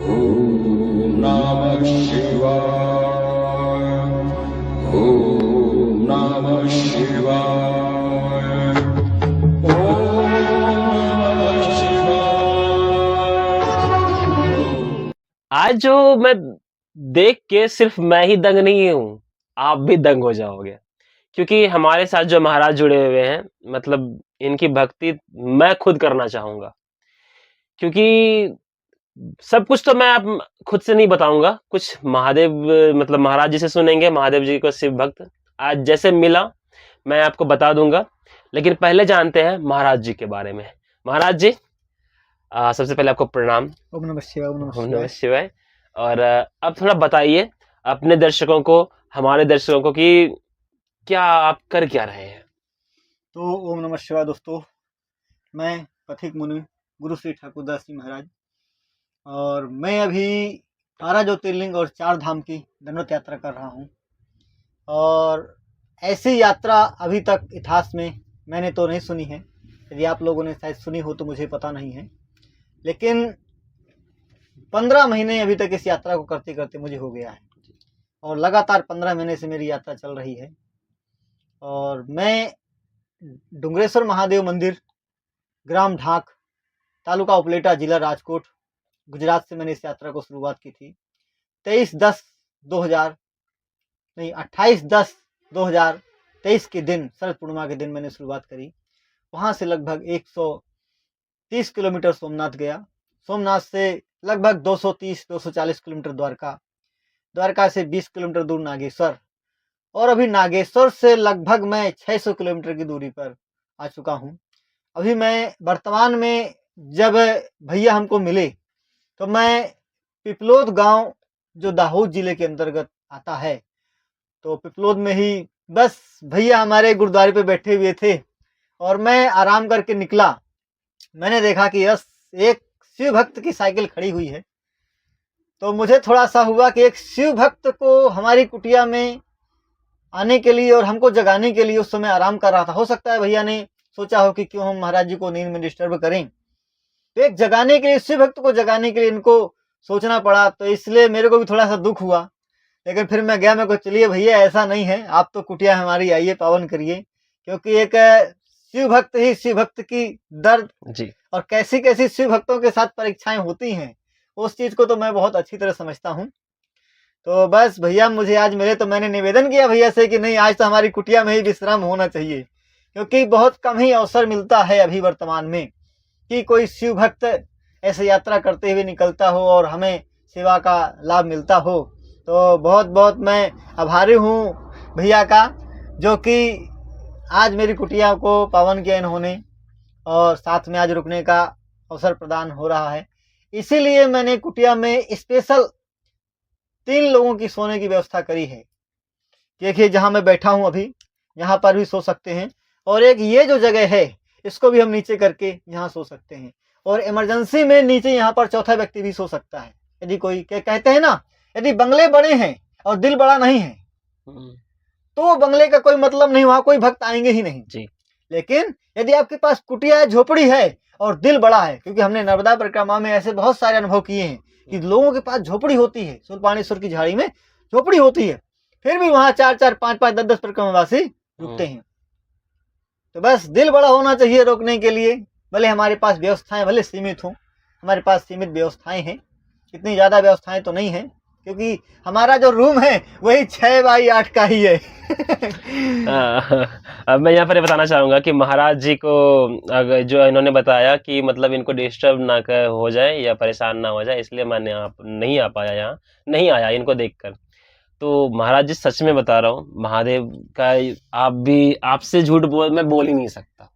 ओम नमः शिवाय। ओम नमः शिवाय। ओम नमः शिवाय। आज जो मैं देख के सिर्फ मैं ही दंग नहीं हूं, आप भी दंग हो जाओगे, क्योंकि हमारे साथ जो महाराज जुड़े हुए हैं, मतलब इनकी भक्ति मैं खुद करना चाहूंगा। क्योंकि सब कुछ तो मैं आप खुद से नहीं बताऊंगा, कुछ महादेव मतलब महाराज जी से सुनेंगे। महादेव जी को शिव भक्त आज जैसे मिला मैं आपको बता दूंगा, लेकिन पहले जानते हैं महाराज जी के बारे में। महाराज जी, सबसे पहले आपको प्रणाम। ओम नमः शिवाय। ओम नमः ओम नमः शिवाय। शिवाय। और अब थोड़ा बताइए अपने दर्शकों को, हमारे दर्शकों को, कि क्या आप कर क्या रहे हैं। तो ओम नमः शिवाय दोस्तों, मैं पथिक मुनि गुरु श्री ठाकुरदास जी महाराज, और मैं अभी 12 ज्योतिर्लिंग और 4 धाम की दंडवत यात्रा कर रहा हूँ। और ऐसी यात्रा अभी तक इतिहास में मैंने तो नहीं सुनी है। यदि आप लोगों ने शायद सुनी हो तो मुझे पता नहीं है, लेकिन 15 महीने अभी तक इस यात्रा को करते करते मुझे हो गया है, और लगातार 15 महीने से मेरी यात्रा चल रही है। और मैं डुंगरेश्वर महादेव मंदिर, ग्राम ढाक, तालुका उपलेटा, जिला राजकोट, गुजरात से मैंने इस यात्रा को शुरुआत की थी। 28/10/2023 के दिन, शरद पूर्णिमा के दिन मैंने शुरुआत करी। वहाँ से लगभग 130 किलोमीटर सोमनाथ गया। सोमनाथ से लगभग 230-240 किलोमीटर द्वारका, द्वारका से 20 किलोमीटर दूर नागेश्वर, और अभी नागेश्वर से लगभग मैं 600 किलोमीटर की दूरी पर आ चुका हूँ। अभी मैं वर्तमान में, जब भैया हमको मिले तो मैं पिपलोद गांव, जो दाहोद जिले के अंतर्गत आता है, तो पिपलोद में ही बस भैया हमारे गुरुद्वारे पे बैठे हुए थे और मैं आराम करके निकला। मैंने देखा कि यस, एक शिव भक्त की साइकिल खड़ी हुई है। तो मुझे थोड़ा सा हुआ कि एक शिव भक्त को हमारी कुटिया में आने के लिए और हमको जगाने के लिए उस समय आराम कर रहा था। हो सकता है भैया ने सोचा हो कि क्यों हम महाराज जी को नींद में डिस्टर्ब करें, तो एक जगाने के लिए, शिव भक्त को जगाने के लिए इनको सोचना पड़ा। तो इसलिए मेरे को भी थोड़ा सा दुख हुआ, लेकिन फिर मैं गया। मैं को चलिए भैया, ऐसा नहीं है, आप तो कुटिया हमारी आइए, पावन करिए, क्योंकि एक शिव भक्त ही शिव भक्त की दर्द जी। और कैसी कैसी शिव भक्तों के साथ परीक्षाएं होती हैं, उस चीज को तो मैं बहुत अच्छी तरह समझता हूँ। तो बस भैया मुझे आज मिले तो मैंने निवेदन किया भैया से कि नहीं, आज तो हमारी कुटिया में ही विश्राम होना चाहिए, क्योंकि बहुत कम ही अवसर मिलता है अभी वर्तमान में कि कोई शिव भक्त ऐसे यात्रा करते हुए निकलता हो और हमें सेवा का लाभ मिलता हो। तो बहुत बहुत मैं आभारी हूँ भैया का, जो कि आज मेरी कुटिया को पावन किया इन्होंने, और साथ में आज रुकने का अवसर प्रदान हो रहा है। इसीलिए मैंने कुटिया में स्पेशल 3 लोगों की सोने की व्यवस्था करी है। देखिए जहाँ मैं बैठा हूँ अभी, यहाँ पर भी सो सकते हैं, और एक ये जो जगह है इसको भी हम नीचे करके यहाँ सो सकते हैं, और इमरजेंसी में नीचे यहाँ पर चौथा व्यक्ति भी सो सकता है। यदि कोई कहते हैं ना, यदि बंगले बड़े हैं और दिल बड़ा नहीं है तो बंगले का कोई मतलब नहीं, वहां कोई भक्त आएंगे ही नहीं जी। लेकिन यदि आपके पास कुटिया है, झोपड़ी है और दिल बड़ा है, क्योंकि हमने नर्मदा परिक्रमा में ऐसे बहुत सारे अनुभव किए हैं कि लोगों के पास झोपड़ी होती है, सुरपाणेश्वर की झाड़ी में झोपड़ी होती है, फिर भी वहां 4-4, 5-5, 10-10 परिक्रमावासी रुकते हैं। तो बस दिल बड़ा होना चाहिए रोकने के लिए। भले हमारे पास व्यवस्थाएं भले सीमित हों, हमारे पास सीमित व्यवस्थाएं हैं, इतनी ज्यादा व्यवस्थाएं तो नहीं है, क्योंकि हमारा जो रूम है वही 6x8 का ही है। अब मैं यहाँ पर ये बताना चाहूंगा कि महाराज जी को अगर जो इन्होंने बताया कि मतलब इनको डिस्टर्ब ना कर हो जाए या परेशान ना हो जाए, इसलिए मैंने आप नहीं आ पाया, यहाँ नहीं आया इनको देखकर। तो महाराज जी सच में बता रहा हूँ, महादेव का आप भी, आपसे झूठ मैं बोल ही नहीं सकता।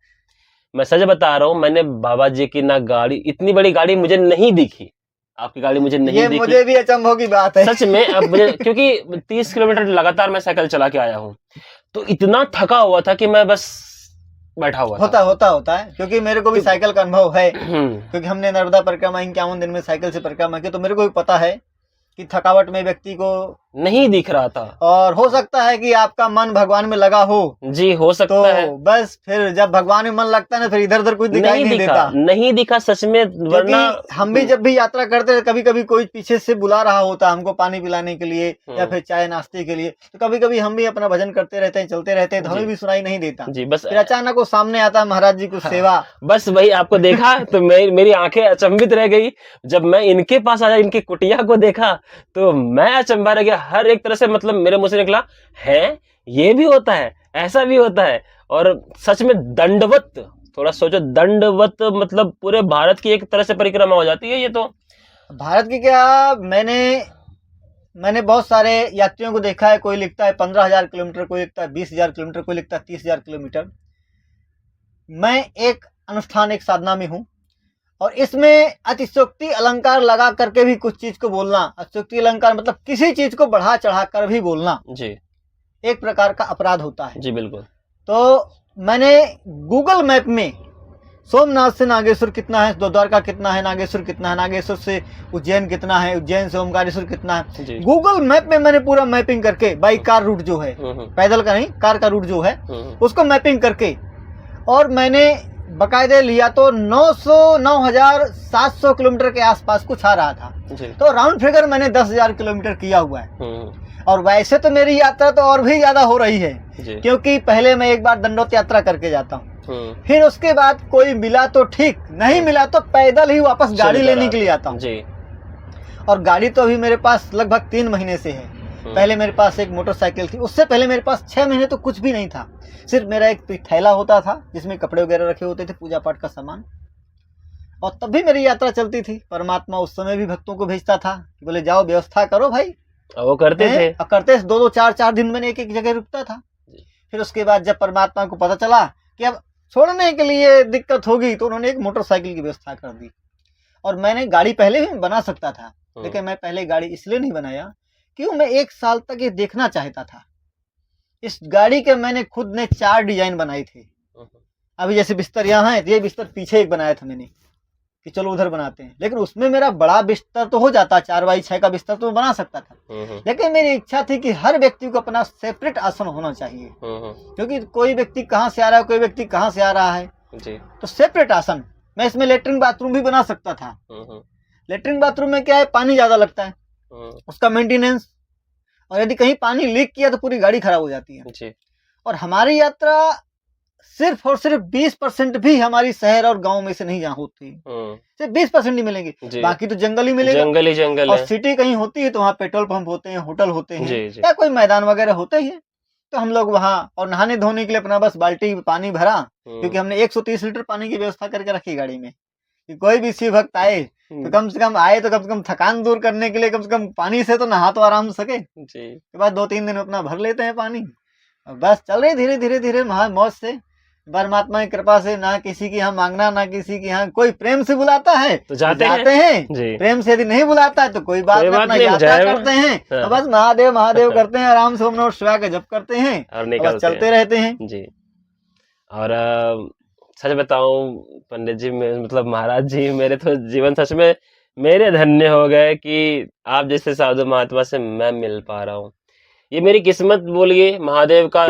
मैं सच बता रहा हूँ, मैंने बाबा जी की ना गाड़ी, इतनी बड़ी गाड़ी मुझे नहीं दिखी, आपकी गाड़ी मुझे नहीं ये दिखी। मुझे भी अचंभव की बात है सच में। अब मुझे, क्योंकि 30 किलोमीटर लगातार मैं साइकिल चला के आया हूँ, तो इतना थका हुआ था कि मैं बस बैठा हुआ था। होता है, क्योंकि मेरे को भी साइकिल का अनुभव है, क्योंकि हमने नर्मदा परिक्रमा 51 दिन में साइकिल से परिक्रमा की, तो मेरे को भी पता है कि थकावट में व्यक्ति को नहीं दिख रहा था। और हो सकता है कि आपका मन भगवान में लगा हो, जी, हो तो सकता है। बस फिर जब भगवान में मन लगता है ना, फिर इधर उधर कुछ दिखाई नहीं देता। नहीं दिखा सच में, वरना क्योंकि हम भी जब भी यात्रा करते हैं, कभी कभी कोई पीछे से बुला रहा होता हमको पानी पिलाने के लिए या फिर चाय नाश्ते के लिए, तो कभी कभी हम भी अपना भजन करते रहते हैं, चलते रहते हैं, तो हमें जी। भी सुनाई नहीं देता। जी, बस फिर अचानक वो सामने आता है महाराज जी कुछ सेवा, बस वही आपको देखा तो मेरी आंखें अचंभित रह गई। जब मैं इनके पास आया, इनकी कुटिया को देखा, तो मैं अचंभा रह गया। हर एक तरह से मतलब मेरे मुंह से निकला, है ये भी होता है, ऐसा भी होता है। और सच में दंडवत, थोड़ा सोचो, दंडवत मतलब पूरे भारत की एक तरह से परिक्रमा हो जाती है ये तो। भारत की क्या, मैंने बहुत सारे यात्रियों को देखा है, कोई लिखता है 15,000 किलोमीटर, कोई लिखता है 20,000 किलोमीटर, कोई लिखता है 30,000 किलोमीटर। मैं एक अनुष्ठान, एक साधना में हूँ, और इसमें अतिशयोक्ति अलंकार लगा करके भी कुछ चीज को बोलना, अतिशयोक्ति अलंकार मतलब किसी चीज को बढ़ा चढ़ा कर भी बोलना, जी, एक प्रकार का अपराध होता है। जी बिल्कुल। तो मैंने गूगल मैप में सोमनाथ से नागेश्वर कितना है, द्वारका कितना है, नागेश्वर कितना है, नागेश्वर से उज्जैन कितना है, उज्जैन से ओमकारेश्वर कितना है, गूगल मैप में मैंने पूरा मैपिंग करके, बाई कार रूट जो है, पैदल का नहीं, कार का रूट जो है उसको मैपिंग करके, और मैंने बकायदे लिया तो 9,700 किलोमीटर के आसपास कुछ आ रहा था। तो राउंड फिगर मैंने 10,000 किलोमीटर किया हुआ है। और वैसे तो मेरी यात्रा तो और भी ज्यादा हो रही है, क्योंकि पहले मैं एक बार दंडोत यात्रा करके जाता हूँ, फिर उसके बाद कोई मिला तो ठीक, नहीं मिला तो पैदल ही वापस गाड़ी लेने के लिए आता हूँ। और गाड़ी तो अभी मेरे पास लगभग 3 महीने से है। पहले मेरे पास एक मोटरसाइकिल थी, उससे पहले मेरे पास 6 महीने तो कुछ भी नहीं था, सिर्फ मेरा एक थैला होता था जिसमें कपड़े वगैरह रखे होते थे, पूजा पाठ का सामान, और तब भी मेरी यात्रा चलती थी। परमात्मा उस समय भी भक्तों को भेजता था कि बोले जाओ व्यवस्था करो भाई, वो करते थे। करते 2-2 4-4 दिन मैंने एक जगह रुकता था। फिर उसके बाद जब परमात्मा को पता चला कि अब छोड़ने के लिए दिक्कत होगी, तो उन्होंने एक मोटरसाइकिल की व्यवस्था कर दी। और मैंने गाड़ी पहले भी बना सकता था, लेकिन मैं पहले गाड़ी इसलिए नहीं बनाया क्यों, मैं 1 साल तक ये देखना चाहता था। इस गाड़ी के मैंने खुद ने 4 डिजाइन बनाए थे। अभी जैसे बिस्तर यहाँ है, ये बिस्तर पीछे एक बनाया था मैंने कि चलो उधर बनाते हैं, लेकिन उसमें मेरा बड़ा बिस्तर तो हो जाता, 4x6 का बिस्तर तो बना सकता था, लेकिन मेरी इच्छा थी कि हर व्यक्ति को अपना सेपरेट आसन होना चाहिए, क्योंकि कोई व्यक्ति कहाँ से आ रहा है, कोई व्यक्ति कहाँ से आ रहा है, तो सेपरेट आसन। मैं इसमें लेटरिन बाथरूम भी बना सकता था। लेटरिन बाथरूम में क्या है, पानी ज्यादा लगता है, उसका मेंटेनेंस, और यदि कहीं पानी लीक किया तो पूरी गाड़ी खराब हो जाती है। और हमारी यात्रा सिर्फ और सिर्फ 20% भी हमारी शहर और गांव में से नहीं जहाँ होती, सिर्फ 20% ही मिलेंगे, बाकी तो जंगल ही मिलेगा। जंगल और है। सिटी कहीं होती है तो वहाँ पेट्रोल पंप होते हैं, होटल होते हैं, या कोई मैदान वगैरह होते ही है, तो हम लोग वहाँ, और नहाने धोने के लिए अपना बस बाल्टी पानी भरा, क्योंकि हमने 130 लीटर पानी की व्यवस्था करके रखी गाड़ी में, कि कोई भी शिव भक्त आए तो कम से कम आए तो कम से कम थकान दूर करने के लिए कम से कम पानी से तो नहा तो आराम सके। के बाद 2-3 दिन अपना भर लेते हैं पानी, और बस चल रहे धीरे धीरे धीरे मौज से, परमात्मा की कृपा से। ना किसी की यहाँ मांगना, ना किसी की यहाँ, कोई प्रेम से बुलाता है तो जाते हैं। प्रेम से यदि नहीं बुलाता है तो कोई बात नहीं, अपना यात्रा करते हैं, तो बस महादेव महादेव करते हैं, आराम से ओम नमः शिवाय का जप करते हैं और चलते रहते हैं जी। और सच बताऊं पंडित जी, मतलब महाराज जी, मेरे तो जीवन सच में मेरे धन्य हो गए कि आप जैसे साधु महात्मा से मैं मिल पा रहा हूँ। ये मेरी किस्मत बोलिए, महादेव का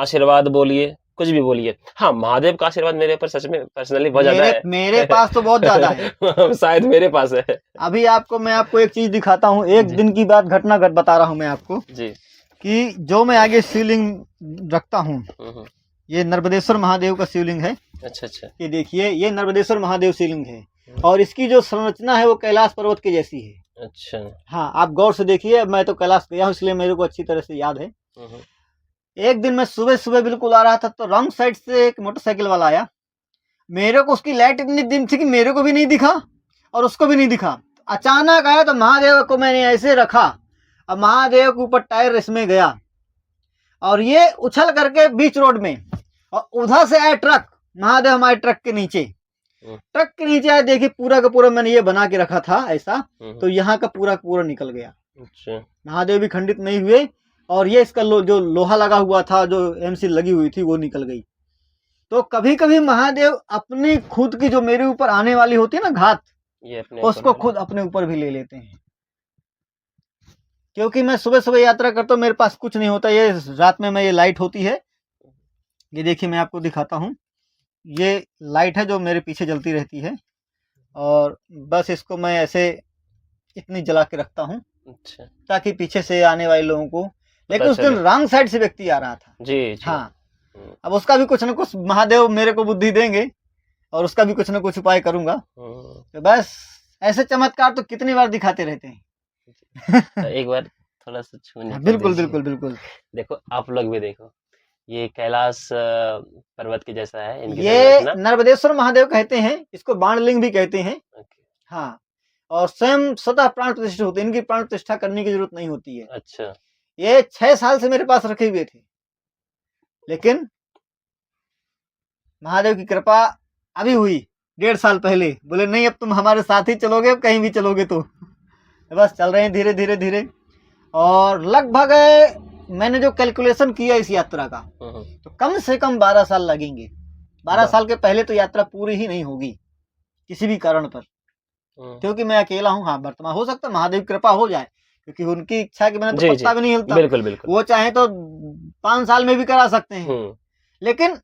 आशीर्वाद बोलिए, कुछ भी बोलिए। हाँ, महादेव का आशीर्वाद मेरे ऊपर सच में पर्सनली बहुत ज्यादा है। मेरे पास तो बहुत ज्यादा है। शायद मेरे पास है। अभी मैं आपको एक चीज दिखाता हूँ, एक दिन की बात, घटना बता रहा हूँ मैं आपको जी, कि जो मैं आगे शिवलिंग रखता हूँ, ये नर्मदेश्वर महादेव का शिवलिंग है। अच्छा। ये देखिए, ये नर्मदेश्वर महादेव शिवलिंग है, और इसकी जो संरचना है वो कैलाश पर्वत की जैसी है। अच्छा। हाँ, आप गौर से देखिए, मैं तो कैलाश गया हूँ इसलिए मेरे को अच्छी तरह से याद है। एक दिन मैं सुबह सुबह बिल्कुल आ रहा था, तो रॉन्ग साइड से एक मोटरसाइकिल वाला आया। मेरे को उसकी लाइट इतनी डिम थी कि मेरे को भी नहीं दिखा और उसको भी नहीं दिखा। अचानक आया तो महादेव को मैंने ऐसे रखा, अब महादेव के ऊपर टायर इसमें गया और ये उछल करके बीच रोड में, और उधर से आया ट्रक, महादेव हमारे ट्रक के नीचे आया। देखिए पूरा का पूरा मैंने ये बना के रखा था ऐसा, तो यहाँ का पूरा निकल गया। अच्छा। महादेव भी खंडित नहीं हुए, और ये इसका जो लोहा लगा हुआ था, जो एमसी लगी हुई थी, वो निकल गई। तो कभी कभी महादेव अपनी खुद की जो मेरे ऊपर आने वाली होती है ना घात, उसको खुद अपने ऊपर भी ले लेते हैं। क्योंकि मैं सुबह-सुबह यात्रा करता हूँ, मेरे पास कुछ नहीं होता। ये रात में ये लाइट होती है, ये देखिए मैं आपको दिखाता हूँ। ये लाइट है जो मेरे पीछे जलती रहती है और बस इसको मैं ऐसे इतनी जला के रखता हूँ अच्छा, ताकि पीछे से आने वाले लोगों को। लेकिन पता उस दिन चले। रॉन्ग साइड से व्यक्ति आ रहा था। जी, जी। हाँ, हुँ, अब उसका भी कुछ न कुछ महादेव मेरे को बुद्धि देंगे और उसका भी कुछ न कुछ उपाय करूँगा। हुँ। तो बस ऐसे चमत्कार तो कितनी बार दिखाते रहते हैं। तो एक बार थोड़ा-सा छूने हाँ, कर बिल्कुल, दीजिए। बिल्कुल, बिल्कुल। देखो, आप लोग भी देखो, ये कैलाश पर्वत के जैसा है इनकी ये संरचना। नर्मदेश्वर महादेव कहते हैं, इसको बाणलिंग भी कहते हैं। ओके, हाँ, और स्वयं स्वतः प्राण प्रतिष्ठित होते हैं, इनकी प्राण प्रतिष्ठा करने की ज़रूरत नहीं होती है। अच्छा, ये 6 साल से मेरे पास रखे हुए थे। लेकिन महादेव की कृपा अभी हुई, 1.5 साल पहले। बोले नहीं अब तुम हमारे साथ ही चलोगे, अब कहीं भी चलोगे तो। बस चल रहे हैं धीरे, धीरे, धीरे और लगभग मैंने जो कैलकुलेशन किया इस यात्रा का, हुँ, हुँ। तो कम से कम 12 साल लगेंगे। 12 वाह! साल के पहले तो यात्रा पूरी ही नहीं होगी, किसी भी कारण पर। हुँ। क्योंकि मैं अकेला हूँ। हाँ, वर्तमान हो सकता है महादेव की कृपा हो जाए, क्योंकि उनकी इच्छा के बिना तो जी, पत्ता जी। भी नहीं हिलता। बिल्कुल, बिल्कुल। वो चाहे तो 5 साल में भी करा सकते हैं। हुँ, लेकिन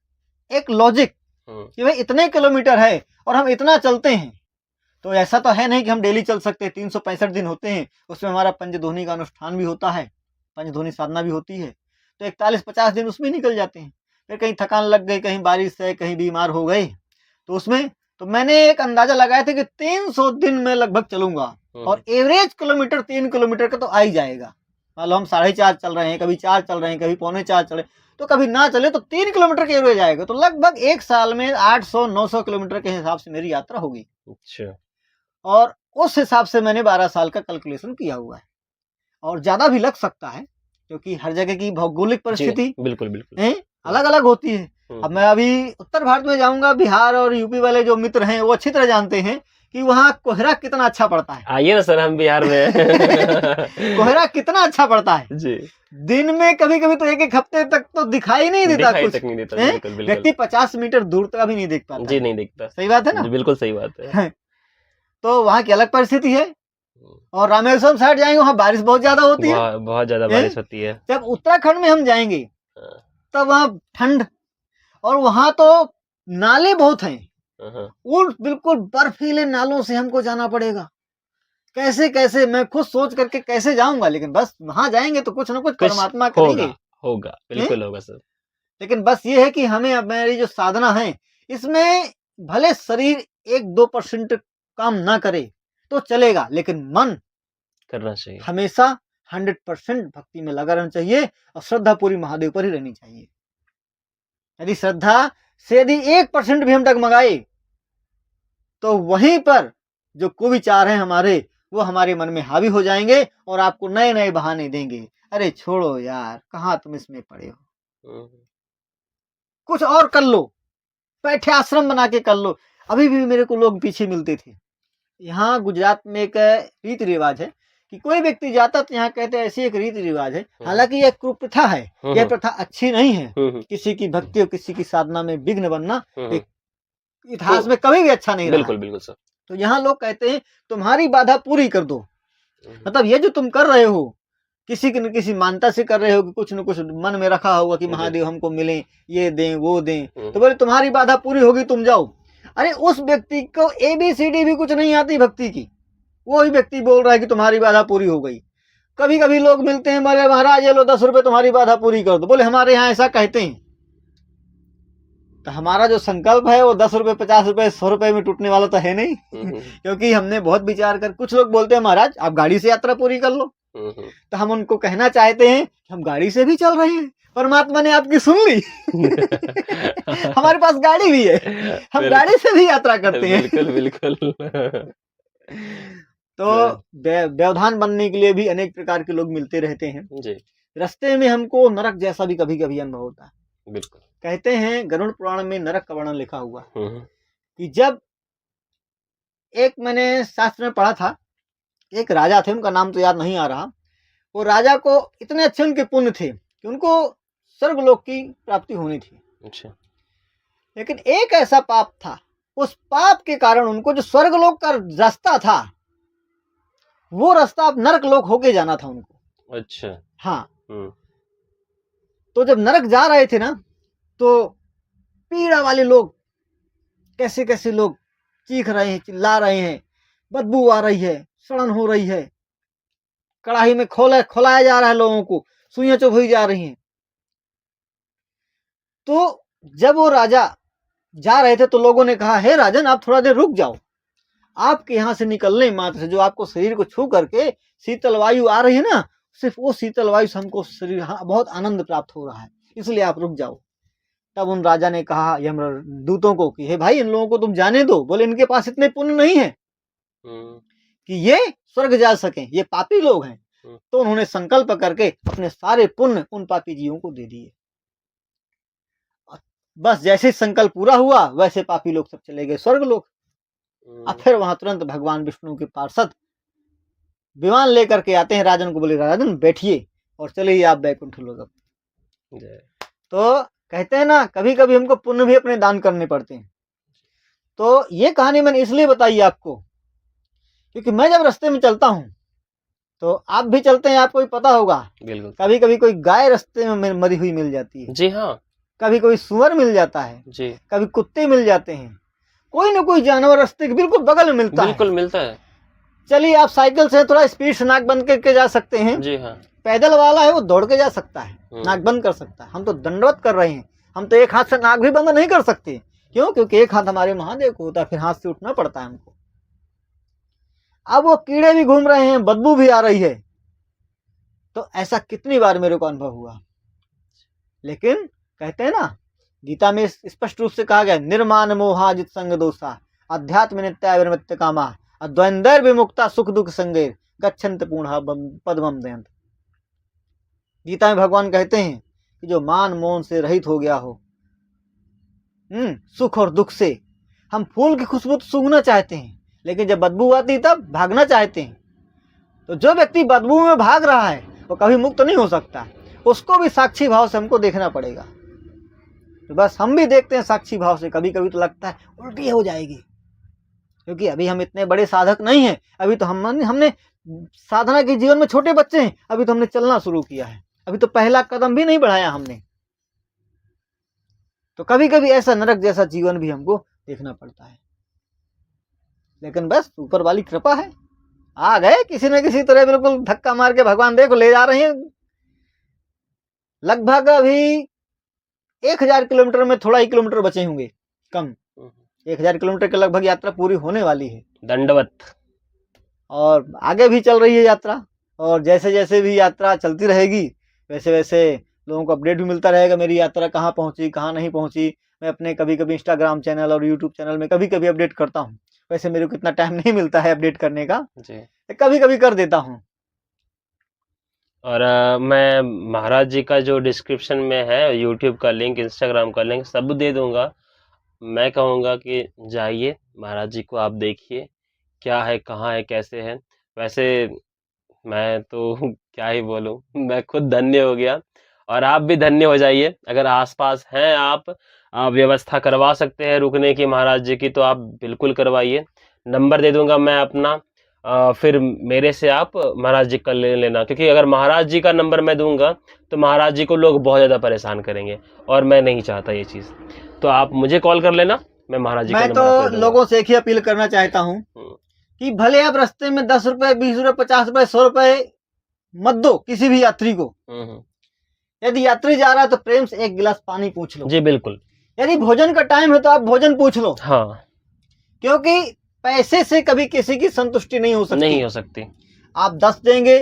एक लॉजिक हुँ। कि भाई इतने किलोमीटर है और हम इतना चलते हैं, तो ऐसा तो है नहीं कि हम डेली चल सकते हैं। 365 दिन होते हैं, उसमें हमारा पंचध्वनि का अनुष्ठान भी होता है, पंचध्वनि साधना भी होती है। तो 41-50 दिन उसमें निकल जाते हैं। फिर कहीं थकान लग गई, कहीं बारिश है, कहीं बीमार हो गए, तो उसमें तो मैंने एक अंदाजा लगाया था कि 300 दिन में लगभग चलूंगा हुँ, और एवरेज किलोमीटर 3 किलोमीटर का तो आ ही जाएगा। मान लो हम 4.5 चल रहे हैं, कभी 4 चल रहे हैं, कभी 3.25 चल रहे हैं, तो कभी ना चले तो 3 किलोमीटर के एवरेज आएगा। तो लगभग एक साल में 800-900 किलोमीटर के हिसाब से मेरी यात्रा होगी अच्छा। और उस हिसाब से मैंने 12 साल का कैलकुलेशन किया हुआ है और ज़्यादा भी लग सकता है क्योंकि हर जगह की भौगोलिक जी, परिस्थिति बिल्कुल, बिल्कुल। अलग-अलग होती है। हुँ, अब मैं अभी उत्तर भारत में जाऊँगा, बिहार और यूपी वाले जो मित्र हैं, वो अच्छी तरह जानते हैं कि वहाँ कोहरा कितना अच्छा पड़ता है। आइए ना सर हम बिहार में कोहरा कितना अच्छा पड़ता है। जी, दिन में कभी-कभी तो 1-1 हफ्ते तक तो दिखाई नहीं देता दिखाई कुछ। तक नहीं देता। हैं? बिल्कुल, बिल्कुल। व्यक्ति 50 मीटर दूर तक भी नहीं देख पाता जी, है। नहीं दिखता। सही बात है जी, ना? बिल्कुल सही बात है। तो वहाँ की अलग परिस्थिति है हुँ, और रामेश्वरम साइड जाएँगे, वहाँ बारिश बहुत ज़्यादा होती है। बहुत ज़्यादा हैं? बारिश होती है। जब उत्तराखंड में हम जाएँगे, हाँ, तब वहाँ ठंड और वहाँ तो नाले बहुत हैं। हाँ। उन बिल्कुल बर्फीले नालों से हमको जाना पड़ेगा। कैसे-कैसे मैं खुद सोच करके कैसे जाऊँगा, लेकिन बस वहाँ जाएँगे तो कुछ न कुछ कुछ परमात्मा होगा, करेंगे। होगा, हैं? बिल्कुल होगा सर। लेकिन बस ये है कि हमें अब मेरी जो साधना है, इसमें भले शरीर 1-2% काम ना करे, तो चलेगा, लेकिन मन करना चाहिए। हमेशा 100% भक्ति में लगा रहना चाहिए और श्रद्धा पूरी महादेव पर ही रहनी चाहिए। यदि श्रद्धा से यदि 1% भी हम डगमगाए, तो वहीं पर जो कुविचार हैं हमारे, वो हमारे मन में हावी हो जाएँगे और आपको नए-नए बहाने देंगे। अरे छोड़ो यार, कहाँ तुम इसमें पड़े हो? हुँ, कुछ और कर लो, बैठे आश्रम बना के कर लो। अभी भी मेरे को लोग पीछे मिलते थे। यहाँ गुजरात में एक रीति-रिवाज है कि कोई व्यक्ति जाता तो यहाँ कहते हैं ऐसी एक रीति-रिवाज है। हुँ, हालाँकि यह कुप्रथा है, हुँ, यह हुँ, प्रथा अच्छी नहीं है। हुँ, हुँ, किसी की भक्ति और किसी की साधना में विघ्न बनना हुँ, एक हुँ। इतिहास तो में कभी भी अच्छा नहीं रहा है। बिल्कुल, बिल्कुल सर। तो यहाँ लोग कहते हैं तुम्हारी बाधा पूरी कर दो। हुँ, हुँ। मतलब ये जो तुम कर रहे हो, किसी न किसी मान्यता से कर रहे हो कि कुछ न कुछ मन में रखा होगा कि जी। महादेव हमको मिलें, ये दें, वो दें। हुँ, तो बोले तुम्हारी बाधा पूरी होगी, तुम जाओ। अरे उस व्यक्ति को एबीसीडी भी कुछ नहीं आती भक्ति की। वो ही व्यक्ति बोल रहा है कि तुम्हारी बाधा पूरी हो गई। कभी-कभी लोग मिलते हैं, बोले महाराज ये लो 10 रुपए तुम्हारी बाधा पूरी कर दो। बोले हमारे यहाँ ऐसा कहते हैं। तो हमारा जो संकल्प है वो 10 रुपए, 50 रुपए, 100 रुपए में टूटने वाला तो है नहीं। हुँ, हुँ, क्योंकि हमने बहुत विचार कर, कुछ लोग बोलते हैं महाराज आप गाड़ी से यात्रा पूरी कर लो। हुँ, हुँ। तो हम उनको कहना चाहते हैं कि हम गाड़ी से भी चल रहे हैं, परमात्मा ने आपकी सुन ली। हमारे पास गाड़ी भी है, हम बिल गाड़ी से भी यात्रा करते हैं। बिल्कुल, बिल्कुल। तो तो व्यवधान बनने के लिए भी अनेक प्रकार के लोग मिलते रहते हैं। जी, रास्ते में हमको नरक जैसा भी कभी-कभी अनुभव होता है। बिल्कुल। कहते हैं गरुड़ पुराण में नरक का वर्णन लिखा हुआ है हुँ, हुँ। कि जब एक मैंने शास्त्र में पढ़ा था, एक राजा थे, उनका नाम तो याद नहीं आ रहा। वो राजा को इतने अच्छे उनके पुण्य थे कि उनको स्वर्गलोक की प्राप्ति होनी थी। अच्छा। लेकिन एक ऐसा पाप था, उस पाप के कारण उनको जो स्वर्गलोक का रास्ता था, वो रास्ता अब नरक लोक होके जाना था उनको। अच्छा। हाँ, हम्म। तो जब नरक जा रहे थे ना, तो पीड़ा वाले लोग, कैसे कैसे लोग चीख रहे हैं, चिल्ला रहे हैं, बदबू आ रही है, सड़न हो रही है, कड़ाही में खोलाया जा रहा है लोगों को, सुइयां चुभाई जा रही हैं। तो जब वो राजा जा रहे थे तो लोगों ने कहा, हे राजन, आप थोड़ा देर रुक जाओ, आपके यहां से निकलने मात्र से जो आपको शरीर को छू करके शीतल वायु आ रही है ना, सिर्फ वो शीतल वायु से हमको शरीर बहुत आनंद प्राप्त हो रहा है, इसलिए आप रुक जाओ। तब उन राजा ने कहा यमदूतों को कि हे भाई, इन लोगों को तुम जाने दो। बोले इनके पास इतने पुण्य नहीं है कि ये स्वर्ग जा सकें, ये पापी लोग हैं। तो उन्होंने संकल्प करके अपने सारे पुण्य उन पापी जीवों को दे दिए। बस जैसे ही संकल्प पूरा हुआ, वैसे पापी लोग सब चले गए स्वर्ग लोग। अब फिर वहां तुरंत भगवान विष्णु के पार्षद विमान लेकर के आते हैं, राजन को बोले, राजन बैठिए और चलिए आप बैकुंठ लोक। तो कहते हैं ना, कभी कभी हमको पुण्य भी अपने दान करने पड़ते हैं। तो ये कहानी मैंने इसलिए बताई आपको, क्योंकि मैं जब रास्ते में चलता हूँ, तो आप भी चलते हैं, आपको भी पता होगा, बिल्कुल। कभी कभी कोई गाय रास्ते में मरी हुई मिल जाती है, जी हाँ। कभी कोई सुअर मिल जाता है, जी। कभी कुत्ते मिल जाते हैं, कोई ना कोई जानवर रास्ते के बिल्कुल बगल में मिलता है। बिल्कुल मिलता है। चलिए, आप साइकिल से थोड़ा स्पीड से नाक बंद करके जा सकते हैं। जी हाँ। पैदल वाला है वो दौड़ के जा सकता है, नाक बंद कर सकता है। हम तो दंडवत कर रहे हैं, हम तो एक हाथ से नाक भी बंद नहीं कर सकते। क्यों? क्योंकि एक हाथ हमारे महादेव को होता है, फिर हाथ से उठना पड़ता है हमको। अब वो कीड़े भी घूम रहे हैं, बदबू भी आ रही है। तो ऐसा कितनी बार मेरे को अनुभव हुआ। लेकिन कहते हैं ना, गीता में स्पष्ट रूप से कहा गया, निर्माण मोहा जित संग दोषा अध्यात्म नित्या विरमत्य कामा अद्वैंदर विमुक्ता सुख दुख संगेर गच्छन्त पूर्णा पद्मम दयंत। गीता में भगवान कहते हैं कि जो मान मोहन से रहित हो गया हो, सुख और दुख से। हम फूल की खुशबू तो सूंघना चाहते हैं, लेकिन जब बदबू आती तब भागना चाहते हैं। तो जो व्यक्ति बदबू में भाग रहा है वो कभी मुक्त नहीं हो सकता, उसको भी साक्षी भाव से हमको देखना पड़ेगा। तो बस हम भी देखते हैं साक्षी भाव से। कभी कभी तो लगता है उल्टी हो जाएगी, क्योंकि अभी हम इतने बड़े साधक नहीं हैं। अभी तो हमने साधना के जीवन में छोटे बच्चे हैं, अभी तो हमने चलना शुरू किया है, अभी तो पहला कदम भी नहीं बढ़ाया हमने। तो कभी कभी ऐसा नरक जैसा जीवन भी हमको देखना पड़ता है। लेकिन बस ऊपर वाली कृपा है, आ गए किसी न किसी तरह, बिल्कुल धक्का मार के भगवान देखो ले जा रहे हैं। लगभग अभी 1000 किलोमीटर में थोड़ा ही किलोमीटर बचे होंगे, कम 1000 किलोमीटर के लगभग यात्रा पूरी होने वाली है। दंडवत। और आगे भी चल रही है यात्रा, और जैसे जैसे भी यात्रा चलती रहेगी वैसे वैसे लोगों को अपडेट भी मिलता रहेगा, मेरी यात्रा कहाँ पहुंची, कहाँ नहीं पहुंची। मैं अपने कभी कभी इंस्टाग्राम चैनल और यूट्यूब चैनल में कभी कभी अपडेट करता हूँ। वैसे मेरे को इतना टाइम नहीं मिलता है अपडेट करने का जी, कभी कभी कर देता हूँ। और मैं महाराज जी का जो डिस्क्रिप्शन में है, यूट्यूब का लिंक, इंस्टाग्राम का लिंक सब दे दूंगा। मैं कहूँगा कि जाइए, महाराज जी को आप देखिए, क्या है, कहाँ है, कैसे है। वैसे मैं तो क्या ही बोलूं, मैं खुद धन्य हो गया, और आप भी धन्य हो जाइए। अगर आसपास हैं आप व्यवस्था करवा सकते हैं रुकने की महाराज जी की, तो आप बिल्कुल करवाइए। नंबर दे दूंगा मैं अपना, फिर मेरे से आप महाराज जी का ले लेना, क्योंकि अगर महाराज जी का नंबर मैं दूंगा तो महाराज जी को लोग बहुत ज़्यादा परेशान करेंगे, और मैं नहीं चाहता ये चीज़। तो आप मुझे कॉल कर लेना, मैं महाराज जी का नंबर आपको दे दूंगा। लोगों से एक ही अपील करना चाहता हूँ कि भले आप रास्ते में 10 रुपए, 20 रुपए, 50 रुपए, 100 रुपए मत दो किसी भी यात्री को। यदि यात्री जा रहा है तो प्रेम से एक गिलास पानी पूछ लो। जी बिल्कुल। यदि भोजन का टाइम है तो आप भोजन पूछ लो। हाँ, क्योंकि पैसे से कभी किसी की संतुष्टि नहीं हो सकती। आप 10 देंगे,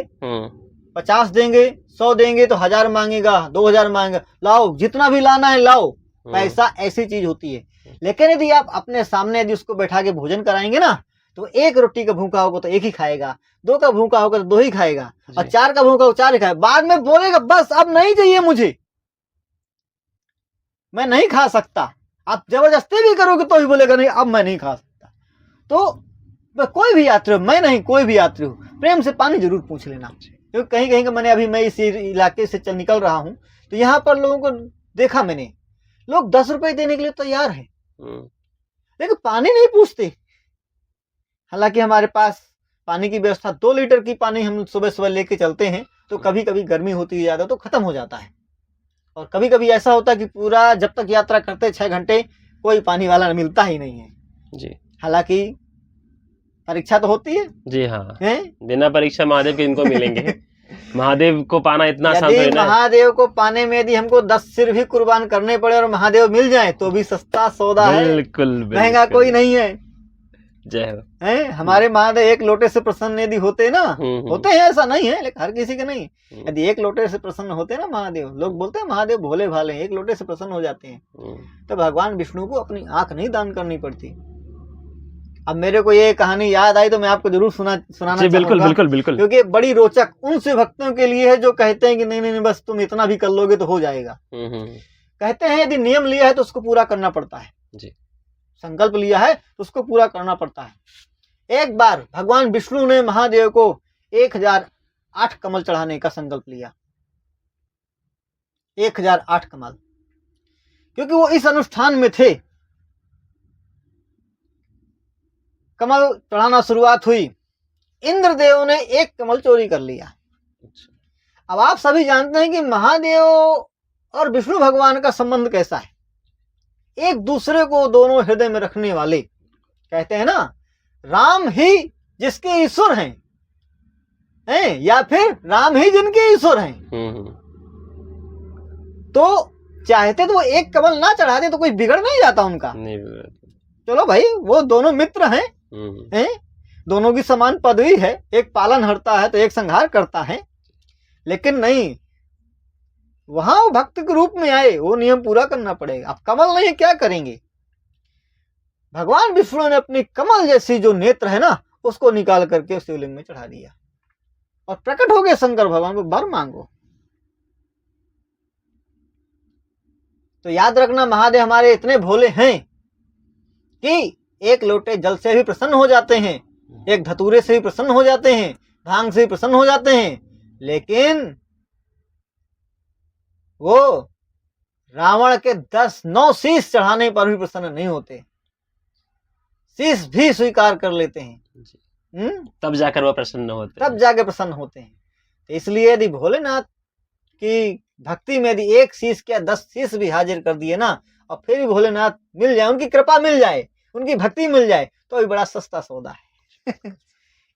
50 देंगे, 100 देंगे तो 1000 मांगेगा, 2000 मांगेगा। लाओ, जितना भी लाना है लाओ। पैसा ऐसी चीज होती है। लेकिन यदि आप अपने सामने यदि उसको बैठा के भोजन कराएंगे ना, तो 1 रोटी का भूखा होगा तो 1 ही खाएगा, 2 का भूखा होगा तो 2 ही खाएगा, और 4 का भूखा होगा 4 ही खाएगा। बाद में बोलेगा बस अब नहीं चाहिए मुझे, मैं नहीं खा सकता। आप जबरदस्ती भी करोगे तो भी बोलेगा नहीं अब मैं नहीं खा सकता। तो कोई भी यात्री हो, मैं नहीं, कोई भी यात्री हो, प्रेम से पानी जरूर पूछ लेना। क्योंकि कहीं कहीं का मैं इस इलाके से निकल रहा हूँ, तो यहाँ पर लोगों को देखा मैंने, लोग 10 रुपए देने के लिए तैयार है, लेकिन पानी नहीं पूछते। हालांकि हमारे पास पानी की व्यवस्था 2 लीटर की पानी हम सुबह सुबह लेके चलते हैं, तो कभी कभी गर्मी होती है ज़्यादा तो खत्म हो जाता है, और कभी कभी ऐसा होता है कि पूरा जब तक यात्रा करते 6 घंटे कोई पानी वाला मिलता ही नहीं है। जी हालांकि परीक्षा तो होती है, जी हाँ, हैं? बिना परीक्षा महादेव के इनको मिलेंगे। महादेव को पाना इतना आसान तो यदि है ना। महादेव को पाने में यदि हमको 10 सिर भी कुर्बान करने पड़े और महादेव मिल जाए तो भी सस्ता सौदा है, बिल्कुल महंगा बिल्कुल। कोई नहीं है। जय हो। हैं? हमारे महादेव एक लोटे से प्रसन्न यदि होते ना, हम्म। होते हैं ऐसा नहीं है, लेकिन हर किसी के नहीं। हम्म। यदि एक लोटे से प्रसन्न होते ना महादेव, लोग बोलते हैं महादेव भोले भाले हैं, एक लोटे से प्रसन्न हो जाते हैं, तो भगवान विष्णु को अपनी आंख नहीं दान करनी पड़ती। अब मेरे को ये कहानी याद आई तो मैं आपको जरूर सुनाना जी बिल्कुल चाहूंगा, बिल्कुल बिल्कुल। क्योंकि बड़ी रोचक उन से भक्तों के लिए है जो कहते हैं कि नहीं नहीं नहीं, बस तुम इतना भी कर लोगे तो हो जाएगा। कहते हैं यदि नियम लिया है तो उसको पूरा करना पड़ता है जी। संकल्प लिया है तो उसको पूरा करना पड़ता है। एक बार भगवान विष्णु ने महादेव को 1008 कमल चढ़ाने का संकल्प लिया, 1008 कमल, क्योंकि वो इस अनुष्ठान में थे। कमल चढ़ाना शुरुआत हुई, इंद्रदेव ने एक कमल चोरी कर लिया। अब आप सभी जानते हैं कि महादेव और विष्णु भगवान का संबंध कैसा है, एक दूसरे को दोनों हृदय में रखने वाले। कहते हैं ना, राम ही जिसके ईश्वर हैं, या फिर राम ही जिनके ईश्वर हैं। तो चाहते तो वो एक कमल ना चढ़ाते तो कोई बिगड़ नहीं जाता उनका, नहीं बिगड़ता। चलो भाई वो दोनों मित्र हैं, दोनों की समान पदवी है, एक पालन हरता है तो एक संहार करता है। लेकिन नहीं, वहां वो भक्त के रूप में आए, वो नियम पूरा करना पड़ेगा। अब कमल नहीं क्या करेंगे, भगवान विष्णु ने अपनी कमल जैसी जो नेत्र है ना उसको निकाल करके शिवलिंग में चढ़ा दिया और प्रकट हो गए शंकर भगवान को, वर मांगो। तो याद रखना, महादेव हमारे इतने भोले हैं कि एक लोटे जल से भी प्रसन्न हो जाते हैं, एक धतूरे से भी प्रसन्न हो जाते हैं, भांग से भी प्रसन्न हो जाते हैं, लेकिन वो रावण के 9 शीश चढ़ाने पर भी प्रसन्न नहीं होते, शीश भी स्वीकार कर लेते हैं। तब जाकर वो प्रसन्न होते तब जाके प्रसन्न होते हैं। तो इसलिए यदि भोलेनाथ की भक्ति में यदि एक शीश क्या 10 शीश भी हाजिर कर दिए ना, और फिर भी भोलेनाथ मिल जाए, उनकी कृपा मिल जाए, उनकी भक्ति मिल जाए, तो भी बड़ा सस्ता सौदा है।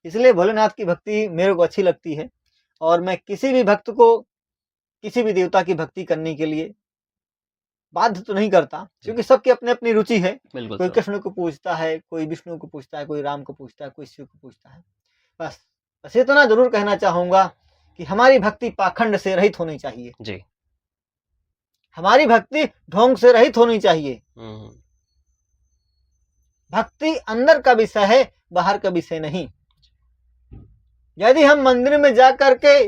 इसलिए भोलेनाथ की भक्ति मेरे को अच्छी लगती है, और मैं किसी भी भक्त को किसी भी देवता की भक्ति करने के लिए बाध्य तो नहीं करता, क्योंकि सबकी अपनी अपनी रुचि है। कोई कृष्ण को पूजता है, कोई विष्णु को पूजता है, कोई राम को पूजता है, कोई शिव को पूजता है। बस इतना जरूर कहना चाहूंगा कि हमारी भक्ति पाखंड से रहित होनी चाहिए जी। हमारी भक्ति ढोंग से रहित होनी चाहिए। भक्ति अंदर का विषय है, बाहर का विषय नहीं। यदि हम मंदिर में जा करके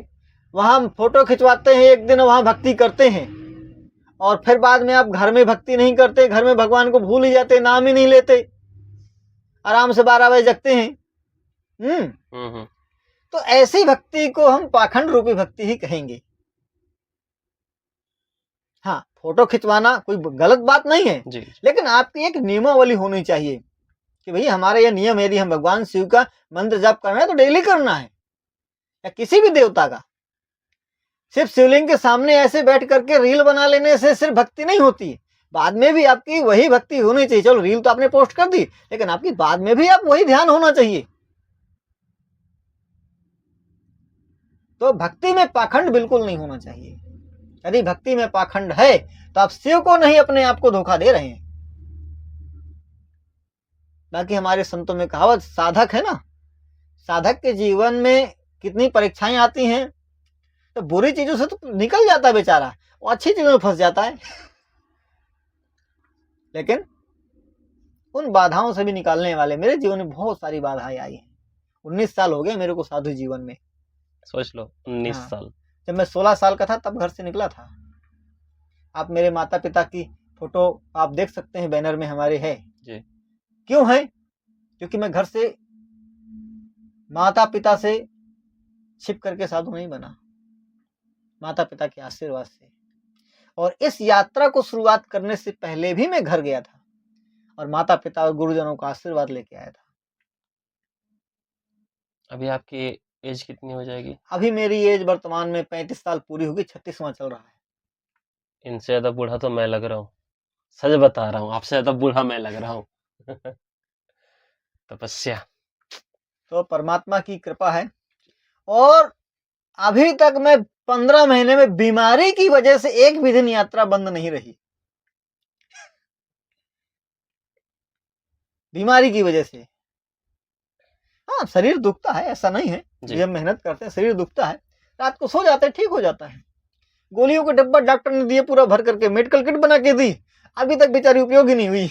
वहां फोटो खिंचवाते हैं, एक दिन वहां भक्ति करते हैं, और फिर बाद में आप घर में भक्ति नहीं करते, घर में भगवान को भूल ही जाते, नाम ही नहीं लेते, आराम से 12 बजे जगते हैं, तो ऐसी भक्ति को हम पाखंड रूपी भक्ति ही कहेंगे। हाँ, फोटो खिंचवाना कोई गलत बात नहीं है जी। लेकिन आपकी एक नियमावली होनी चाहिए कि भाई हमारा यह नियम है, यदि हम भगवान शिव का मंत्र जाप करना है तो डेली करना है, या किसी भी देवता का। सिर्फ शिवलिंग के सामने ऐसे बैठ करके रील बना लेने से सिर्फ भक्ति नहीं होती, बाद में भी आपकी वही भक्ति होनी चाहिए। चलो रील तो आपने पोस्ट कर दी, लेकिन आपकी बाद में भी आप वही ध्यान होना चाहिए। तो भक्ति में पाखंड बिल्कुल नहीं होना चाहिए। यदि भक्ति में पाखंड है तो आप शिव को नहीं, अपने आप को धोखा दे रहे हैं। बाकी हमारे संतों में कहावत, साधक है ना, साधक के जीवन में कितनी परीक्षाएं आती हैं, तो बुरी चीजों से तो निकल जाता है बेचारा, वो अच्छी चीजों में फंस जाता है। लेकिन उन बाधाओं से भी निकालने वाले, मेरे जीवन में बहुत सारी बाधाएं आई हैं। 19 साल हो गए मेरे को साधु जीवन में, सोच लो 19 हाँ। साल। जब मैं 16 साल का था तब घर से निकला था। आप मेरे माता पिता की फोटो आप देख सकते हैं, बैनर में हमारे है जी। क्यों है? क्योंकि मैं घर से, माता पिता से छिप करके साधु नहीं बना, माता पिता के आशीर्वाद से। और इस यात्रा को शुरुआत करने से पहले भी मैं घर गया था और माता पिता और गुरुजनों का आशीर्वाद लेके आया था। अभी आपकी एज कितनी हो जाएगी? अभी मेरी एज वर्तमान में 35 साल पूरी होगी, 36वां चल रहा है। इनसे ज़्यादा बूढ़ा तो मैं लग रहा हूँ। सच बता रहा हूँ, आपसे ज़्यादा बूढ़ा मैं लग रहा हूँ। तपस्या। तो परमात्मा की कृपा है। और अभी तक मैं 15 महीने में बीमारी की वजह से एक भी दिन यात्रा बंद नहीं रही। बीमारी की वजह से। हाँ, शरीर दुखता है, ऐसा नहीं है। जी। जब मेहनत करते हैं शरीर दुखता है, रात को सो जाते हैं, ठीक हो जाता है। गोलियों का डब्बा डॉक्टर ने दिए पूरा भर करके, मेडिकल किट बना के दी, अभी तक बेचारी उपयोग ही नहीं हुई।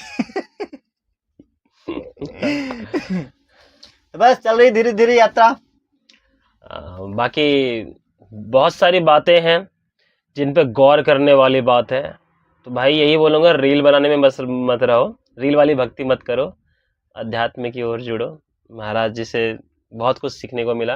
तो बस चल रही धीरे धीरे यात्रा। बाकी बहुत सारी बातें हैं जिन पे गौर करने वाली बात है। तो भाई यही बोलूँगा, रील बनाने में बस मत रहो, रील वाली भक्ति मत करो, अध्यात्म की ओर जुड़ो। महाराज जी से बहुत कुछ सीखने को मिला।